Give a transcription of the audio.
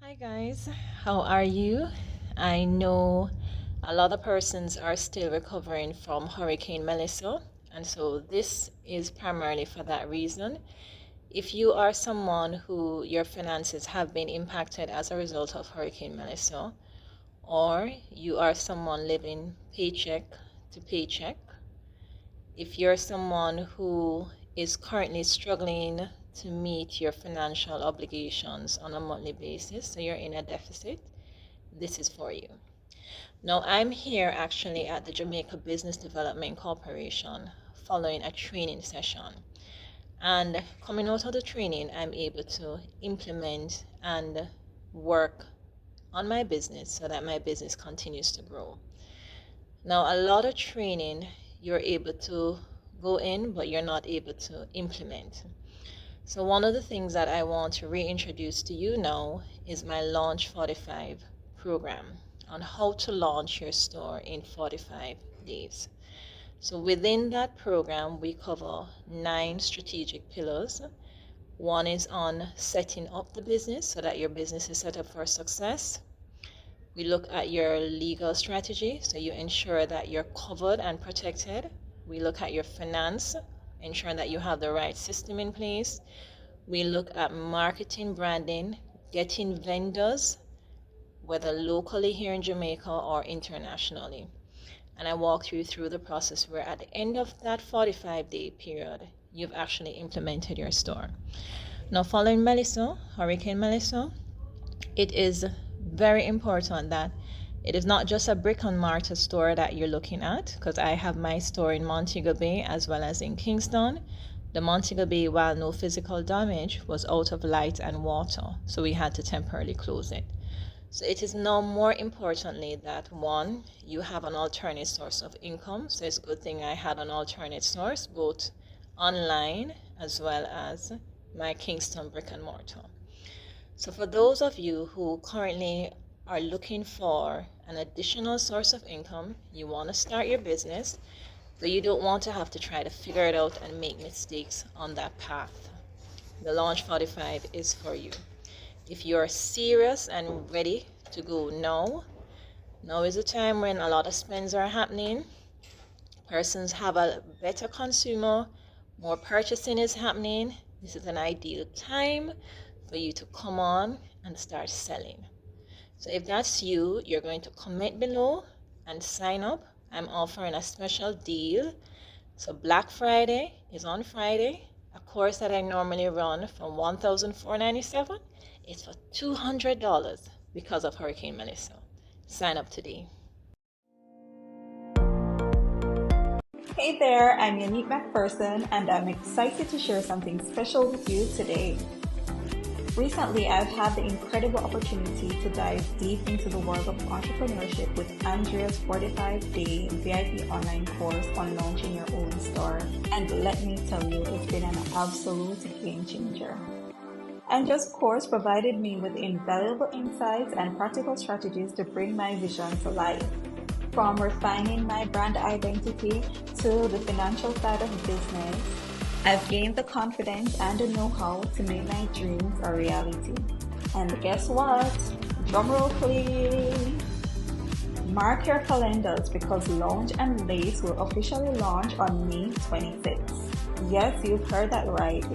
Hi guys, how are you? I know a lot of persons are still recovering from Hurricane Melissa, and so this is primarily for that reason. If you are someone who your finances have been impacted as a result of Hurricane Melissa, or you are someone living paycheck to paycheck, if you're someone who is currently struggling to meet your financial obligations on a monthly basis, so you're in a deficit, this is for you. Now, I'm here actually at the Jamaica Business Development Corporation following a training session. And coming out of the training, I'm able to implement and work on my business so that my business continues to grow. Now, a lot of training, you're able to go in, but you're not able to implement. So one of the things that I want to reintroduce to you now is my Launch 45 program on how to launch your store in 45 days. So within that program, we cover 9 strategic pillars. One is on setting up the business so that your business is set up for success. We look at your legal strategy, so you ensure that you're covered and protected. We look at your finance, ensuring that you have the right system in place. We look at marketing, branding, getting vendors, whether locally here in Jamaica or internationally. And I walk you through the process where at the end of that 45-day period, you've actually implemented your store. Now, following Melissa, Hurricane Melissa, it is very important that it is not just a brick and mortar store that you're looking at, because I have my store in Montego Bay as well as in Kingston. The Montego Bay, while no physical damage, was out of light and water, so we had to temporarily close it. So it is now more importantly that one, you have an alternate source of income. So it's a good thing I had an alternate source, both online as well as my Kingston brick and mortar. So for those of you who currently are looking for an additional source of income, you want to start your business, but you don't want to have to try to figure it out and make mistakes on that path, the Launch 45 is for you. If you're serious and ready to go now is a time when a lot of spends are happening. Persons have a better consumer, more purchasing is happening. This is an ideal time for you to come on and start selling. So if that's you, you're going to comment below and sign up. I'm offering a special deal. So Black Friday is on Friday. A course that I normally run from $1,497 is for $200 because of Hurricane Melissa. Sign up today. Hey there, I'm Yanike McPherson, and I'm excited to share something special with you today. Recently, I've had the incredible opportunity to dive deep into the world of entrepreneurship with Andrea's 45-day VIP online course on launching your own store. And let me tell you, it's been an absolute game changer. Andrea's course provided me with invaluable insights and practical strategies to bring my vision to life. From refining my brand identity to the financial side of business, I've gained the confidence and the know-how to make my dreams a reality. And guess what? Drumroll please! Mark your calendars because Lounge and Lace will officially launch on May 26th. Yes, you've heard that right.